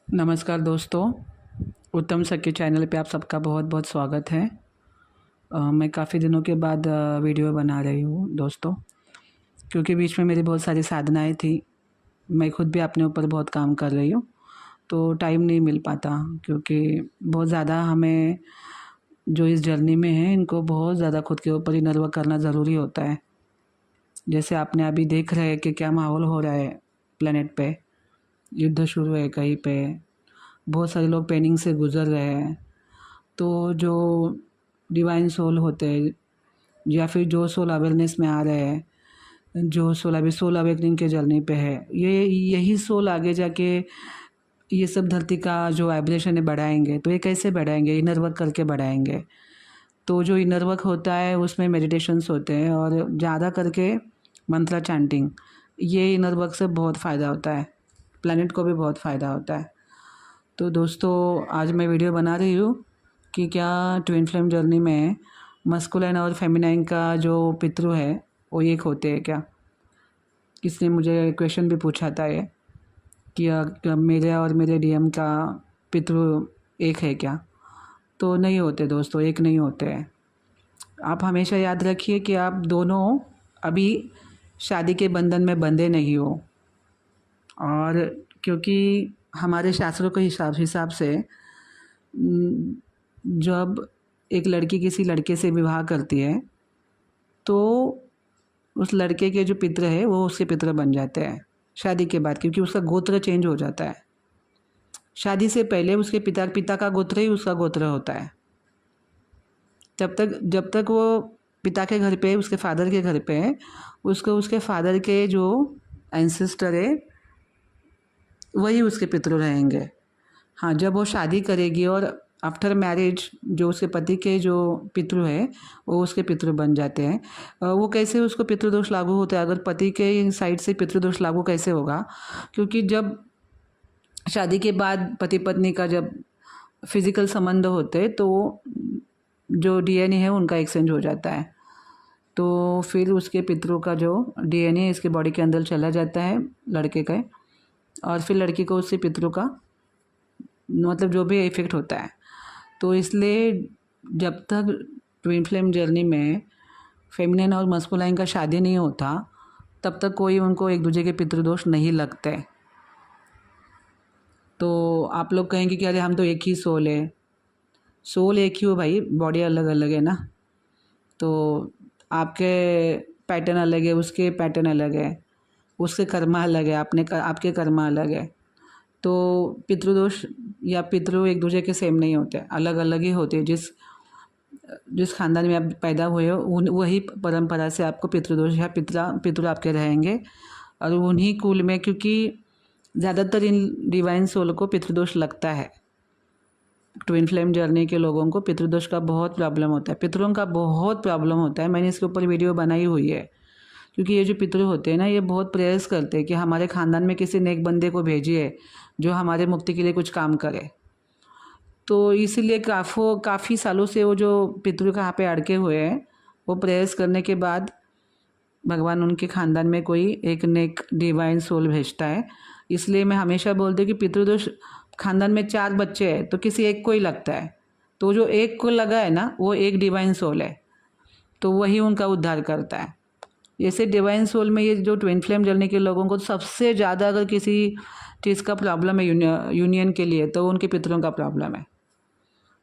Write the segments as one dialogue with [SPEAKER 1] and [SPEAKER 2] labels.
[SPEAKER 1] नमस्कार दोस्तों। उत्तम सखी चैनल पे आप सबका बहुत बहुत स्वागत है। मैं काफ़ी दिनों के बाद वीडियो बना रही हूँ दोस्तों, क्योंकि बीच में मेरी बहुत सारी साधनाएं थी। मैं खुद भी अपने ऊपर बहुत काम कर रही हूँ, तो टाइम नहीं मिल पाता, क्योंकि बहुत ज़्यादा हमें जो इस जर्नी में है इनको बहुत ज़्यादा खुद के ऊपर इनर वर्क करना ज़रूरी होता है। जैसे आपने अभी देख रहे हैं कि क्या माहौल हो रहा है प्लेनेट पे, युद्ध शुरू है कहीं पे, बहुत सारे लोग पेनिंग से गुज़र रहे हैं। तो जो डिवाइन सोल होते हैं या फिर जो सोल अवेयरनेस में आ रहे हैं, जो सोल अभी सोल अवेकनिंग के जर्नी पे है, ये यही सोल आगे जाके ये सब धरती का जो वाइब्रेशन है बढ़ाएंगे। तो ये कैसे बढ़ाएंगे? इनर वर्क करके बढ़ाएंगे। तो जो इनर वर्क होता है उसमें मेडिटेशंस होते हैं और ज़्यादा करके मंत्रा चैंटिंग, ये इनर वर्क से बहुत फ़ायदा होता है, प्लैनेट को भी बहुत फ़ायदा होता है। तो दोस्तों, आज मैं वीडियो बना रही हूँ कि क्या ट्विन फ्लेम जर्नी में मस्कुलाइन और फेमिनाइन का जो पितृ है वो एक होते हैं क्या? किसने मुझे क्वेश्चन भी पूछा था ये कि क्या मेरे और मेरे डीएम का पितृ एक है क्या? तो नहीं होते दोस्तों, एक नहीं होते हैं। आप हमेशा याद रखिए कि आप दोनों अभी शादी के बंधन में बंधे नहीं हो। और क्योंकि हमारे शास्त्रों के हिसाब से जब एक लड़की किसी लड़के से विवाह करती है तो उस लड़के के जो पितृ है वो उसके पितृ बन जाते हैं शादी के बाद, क्योंकि उसका गोत्र चेंज हो जाता है। शादी से पहले उसके पिता का गोत्र ही उसका गोत्र होता है। जब तक वो पिता के घर पे, उसके फादर के घर पे है, उसको उसके फादर के जो एंसेस्टर है वही उसके पितृ रहेंगे। हाँ, जब वो शादी करेगी और आफ्टर मैरिज जो उसके पति के जो पितृ है वो उसके पितृ बन जाते हैं। वो कैसे उसको पितृदोष लागू होता है? अगर पति के साइड से पितृदोष लागू कैसे होगा? क्योंकि जब शादी के बाद पति पत्नी का जब फिजिकल संबंध होते हैं तो जो डीएनए है उनका एक्सचेंज हो जाता है। तो फिर उसके पितरों का जो डीएनए इसके बॉडी के अंदर चला जाता है लड़के का, और फिर लड़की को उससे पितरों का मतलब जो भी इफ़ेक्ट होता है। तो इसलिए जब तक ट्विन फ्लेम जर्नी में फेमिनिन और मस्कुलाइन का शादी नहीं होता तब तक कोई उनको एक दूसरे के पितृदोष नहीं लगते। तो आप लोग कहेंगे कि अरे हम तो एक ही सोल है। सोल एक ही हो भाई, बॉडी अलग अलग है ना। तो आपके पैटर्न अलग है, उसके पैटर्न अलग है, उसके कर्मा अलग है, आपके कर्मा अलग है। तो पितृदोष या पितृ एक दूसरे के सेम नहीं होते, अलग अलग ही होते हैं। जिस खानदान में आप पैदा हुए हो वही परंपरा से आपको पितृदोष या पितृ आपके रहेंगे। और उन्हीं कुल में, क्योंकि ज़्यादातर इन डिवाइन सोल को पितृदोष लगता है। ट्विन फ्लेम जर्नी के लोगों को पितृदोष का बहुत प्रॉब्लम होता है, पितरों का बहुत प्रॉब्लम होता है। मैंने इसके ऊपर वीडियो बनाई हुई है, क्योंकि ये जो पितृ होते हैं ना, ये बहुत प्रयास करते हैं कि हमारे ख़ानदान में किसी नेक बंदे को भेजिए जो हमारे मुक्ति के लिए कुछ काम करे। तो इसीलिए काफ़ी सालों से वो जो पितृ कहाँ पे अड़के हुए हैं, वो प्रयास करने के बाद भगवान उनके ख़ानदान में कोई एक नेक डिवाइन सोल भेजता है। इसलिए मैं हमेशा बोलती हूँ कि पितृदोष खानदान में 4 बच्चे हैं तो किसी एक को ही लगता है, तो जो एक को लगा है ना वो एक डिवाइन सोल है, तो वही उनका उद्धार करता है। जैसे डिवाइन सोल में ये जो ट्विन फ्लेम जलने के लोगों को सबसे ज़्यादा अगर किसी चीज़ का प्रॉब्लम है यूनियन के लिए, तो उनके पितरों का प्रॉब्लम है।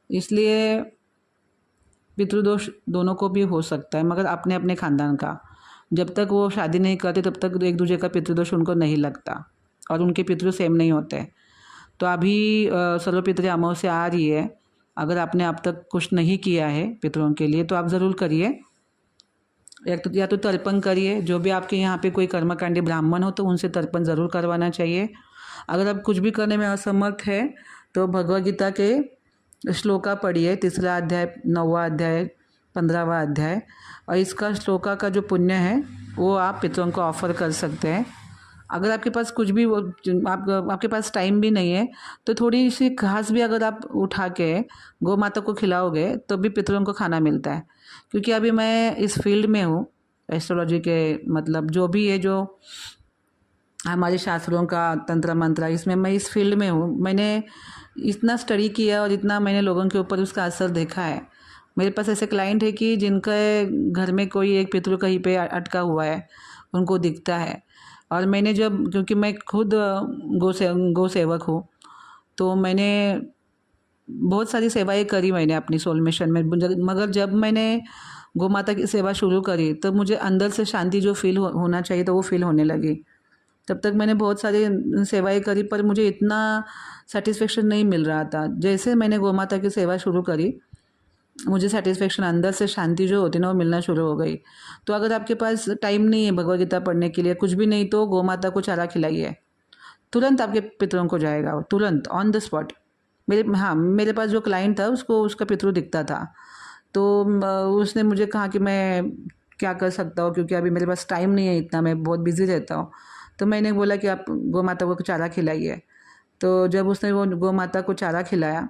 [SPEAKER 1] इसलिए पितृदोष दोनों को भी हो सकता है, मगर अपने अपने खानदान का। जब तक वो शादी नहीं करते तब तक एक दूसरे का पितृदोष उनको नहीं लगता और उनके पितृ सेम नहीं होते। तो अभी सर्वपितृ अमावस्या आ रही है। अगर आपने अब तक कुछ नहीं किया है पितरों के लिए तो आप ज़रूर करिए। या तो तर्पण करिए, जो भी आपके यहाँ पे कोई कर्मकांडी ब्राह्मण हो तो उनसे तर्पण ज़रूर करवाना चाहिए। अगर आप कुछ भी करने में असमर्थ है तो भगवद गीता के श्लोका पढ़िए, 3रा अध्याय, 9वां अध्याय, 15वां अध्याय। और इसका श्लोका का जो पुण्य है वो आप पितरों को ऑफर कर सकते हैं। अगर आपके पास कुछ भी आपके पास टाइम भी नहीं है तो थोड़ी सी घास भी अगर आप उठा के गौ माता को खिलाओगे तो भी पितरों को खाना मिलता है। क्योंकि अभी मैं इस फील्ड में हूँ, एस्ट्रोलॉजी के मतलब जो भी है, जो हमारे शास्त्रों का तंत्र मंत्र, इसमें मैं इस फील्ड में हूँ। मैंने इतना स्टडी किया और इतना मैंने लोगों के ऊपर उसका असर देखा है। मेरे पास ऐसे क्लाइंट है कि जिनके घर में कोई एक पितृ कहीं पे अटका हुआ है, उनको दिखता है। और मैंने जब, क्योंकि मैं खुद गौ सेवक हूँ, तो मैंने बहुत सारी सेवाएं करी मैंने अपनी सोल मिशन में। मगर जब मैंने गौ माता की सेवा शुरू करी तो मुझे अंदर से शांति जो फील होना चाहिए तो वो फील होने लगी। तब तक मैंने बहुत सारी सेवाएं करी पर मुझे इतना सेटिस्फेक्शन नहीं मिल रहा था। जैसे मैंने गौ माता की सेवा शुरू करी, मुझे सेटिस्फेक्शन, अंदर से शांति जो होती है ना, वो मिलना शुरू हो गई। तो अगर आपके पास टाइम नहीं है भगवद गीता पढ़ने के लिए, कुछ भी नहीं, तो गौ माता को चारा खिलाइए, तुरंत आपके पितरों को जाएगा वो, तुरंत ऑन द स्पॉट। मेरे पास जो क्लाइंट था उसको उसका पितरू दिखता था, तो उसने मुझे कहा कि मैं क्या कर सकता हूँ, क्योंकि अभी मेरे पास टाइम नहीं है इतना, मैं बहुत बिजी रहता हूँ। तो मैंने बोला कि आप गौ माता को चारा खिलाइए। तो जब उसने वो गौ माता को चारा खिलाया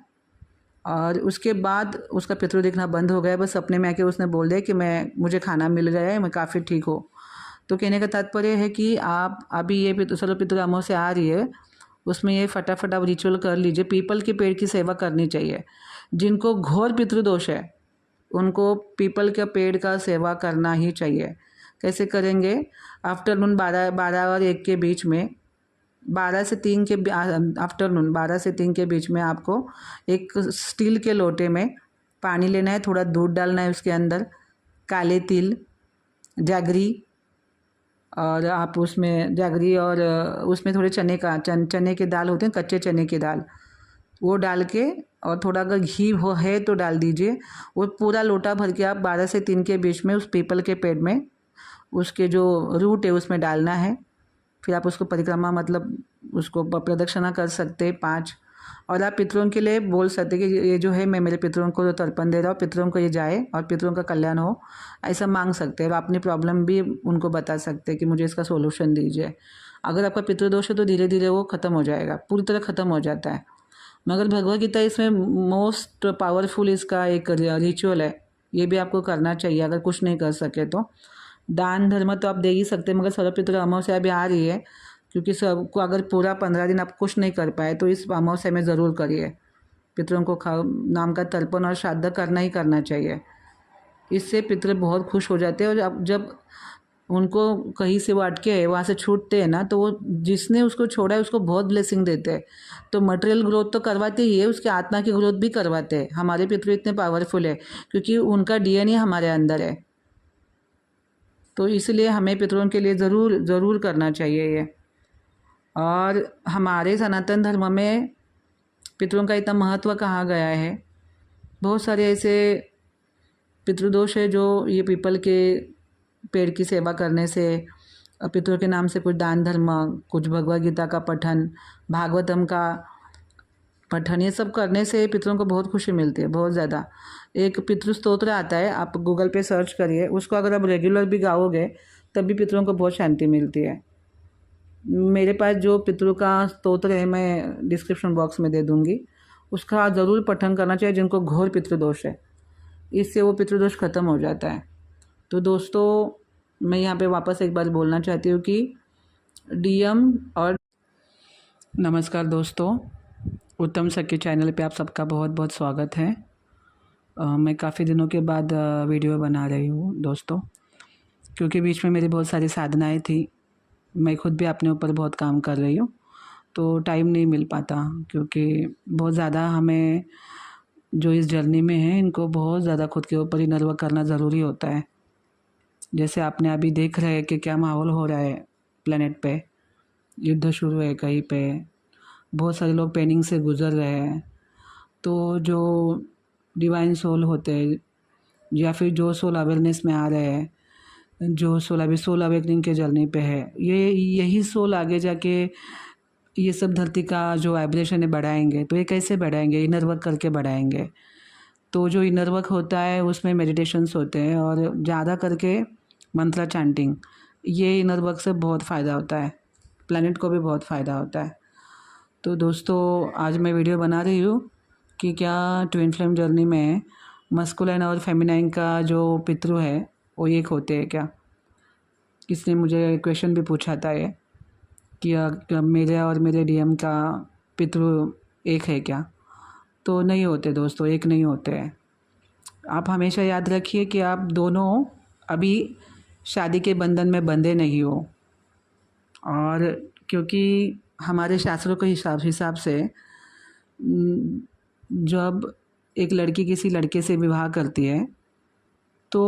[SPEAKER 1] और उसके बाद उसका पितरू दिखना बंद हो गया। बस सपने में आके उसने बोल दिया कि मुझे खाना मिल गया है, मैं काफ़ी ठीक हूँ। तो कहने का तात्पर्य है कि आप अभी ये पितृ अमावस्या आ रही है, उसमें ये फटाफट आप रिचुअल कर लीजिए। पीपल के पेड़ की सेवा करनी चाहिए। जिनको घोर पितृदोष है उनको पीपल के पेड़ का सेवा करना ही चाहिए। कैसे करेंगे? आफ्टरनून 12 और 1 के बीच में, 12 से 3 के आफ्टरनून 12 से 3 के बीच में आपको एक स्टील के लोटे में पानी लेना है, थोड़ा दूध डालना है उसके अंदर, काले तिल, जैगरी, और आप उसमें जैगरी और उसमें थोड़े चने के दाल होते हैं, कच्चे चने की दाल, वो डाल के, और थोड़ा अगर घी हो है तो डाल दीजिए। वो पूरा लोटा भर के आप 12 से 3 के बीच में उस पीपल के पेड़ में, उसके जो रूट है उसमें डालना है। फिर आप उसको परिक्रमा, मतलब उसको प्रदक्षिणा कर सकते हैं 5। और आप पितरों के लिए बोल सकते कि ये जो है, मैं मेरे पितरों को जो तर्पण दे रहा हूँ, पितरों को ये जाए और पितरों का कल्याण हो, ऐसा मांग सकते हैं। और अपनी प्रॉब्लम भी उनको बता सकते हैं कि मुझे इसका सोल्यूशन दीजिए। अगर आपका पितृदोष है तो धीरे धीरे वो ख़त्म हो जाएगा, पूरी तरह ख़त्म हो जाता है। मगर भगवद गीता इसमें मोस्ट पावरफुल इसका एक रिचुअल है, ये भी आपको करना चाहिए अगर कुछ नहीं कर सके तो। दान धर्म तो आप दे ही सकते हैं, मगर सर्वपितृ अमावस्या भी आ रही है, क्योंकि सबको अगर पूरा 15 दिन आप कुछ नहीं कर पाए तो इस अमावस्या में ज़रूर करिए। पितरों को नाम का तर्पण और श्राद्ध करना ही करना चाहिए। इससे पितृ बहुत खुश हो जाते हैं। और अब जब उनको कहीं से वो अटके हैं, वहाँ से छूटते हैं ना, तो वो जिसने उसको छोड़ा है उसको बहुत ब्लेसिंग देते हैं। तो मटेरियल ग्रोथ तो करवाते ही है, उसके आत्मा की ग्रोथ भी करवाते हैं। हमारे पितृ इतने पावरफुल है क्योंकि उनका डीएनए हमारे अंदर है। तो इसलिए हमें पितरों के लिए ज़रूर ज़रूर करना चाहिए ये। और हमारे सनातन धर्म में पितरों का इतना महत्व कहा गया है। बहुत सारे ऐसे पितृदोष है जो ये पीपल के पेड़ की सेवा करने से, पितरों के नाम से कुछ दान धर्म, कुछ भगवद गीता का पठन, भागवतम का पठन, ये सब करने से पितरों को बहुत खुशी मिलती है, बहुत ज़्यादा। एक पितृ स्तोत्र आता है, आप गूगल पे सर्च करिए, उसको अगर आप रेगुलर भी गाओगे तब भी पितरों को बहुत शांति मिलती है। मेरे पास जो पितरों का स्तोत्र है मैं डिस्क्रिप्शन बॉक्स में दे दूँगी, उसका ज़रूर पठन करना चाहिए जिनको घोर पितृदोष है। इससे वो पितृदोष ख़त्म हो जाता है। तो दोस्तों, मैं यहाँ पे वापस एक बार बोलना चाहती हूँ कि डीएम और नमस्कार दोस्तों, उत्तम सखी चैनल पे आप सबका बहुत बहुत स्वागत है। मैं काफ़ी दिनों के बाद वीडियो बना रही हूँ दोस्तों, क्योंकि बीच में मेरी बहुत सारी साधनाएं थी। मैं खुद भी अपने ऊपर बहुत काम कर रही हूँ, तो टाइम नहीं मिल पाता, क्योंकि बहुत ज़्यादा हमें जो इस जर्नी में है इनको बहुत ज़्यादा खुद के ऊपर इनर वर्क करना ज़रूरी होता है। जैसे आपने अभी देख रहे हैं कि क्या माहौल हो रहा है प्लेनेट पे, युद्ध शुरू है कहीं पे, बहुत सारे लोग पेनिंग से गुजर रहे हैं। तो जो डिवाइन सोल होते हैं या फिर जो सोल अवेयरनेस में आ रहे हैं, जो सोल अभी सोल अवेकनिंग के जर्नी पे है, यही सोल आगे जाके ये सब धरती का जो वाइब्रेशन है बढ़ाएंगे। तो ये कैसे बढ़ाएंगे? इनर वर्क करके बढ़ाएंगे। तो जो इनर वर्क होता है उसमें मेडिटेशंस होते हैं और ज़्यादा करके मंत्र चैंटिंग, ये इनर वर्क से बहुत फ़ायदा होता है, प्लैनेट को भी बहुत फ़ायदा होता है। तो दोस्तों, आज मैं वीडियो बना रही हूँ कि क्या ट्विन फ्लेम जर्नी में मस्कुलाइन और फेमिनाइन का जो पितृ है वो एक होते हैं क्या? किसने मुझे क्वेश्चन भी पूछा था ये। क्या मेरे और मेरे डीएम का पितृ एक है क्या? तो नहीं होते दोस्तों, एक नहीं होते हैं। आप हमेशा याद रखिए कि आप दोनों अभी शादी के बंधन में बंधे नहीं हो। और क्योंकि हमारे शास्त्रों के हिसाब से जब एक लड़की किसी लड़के से विवाह करती है तो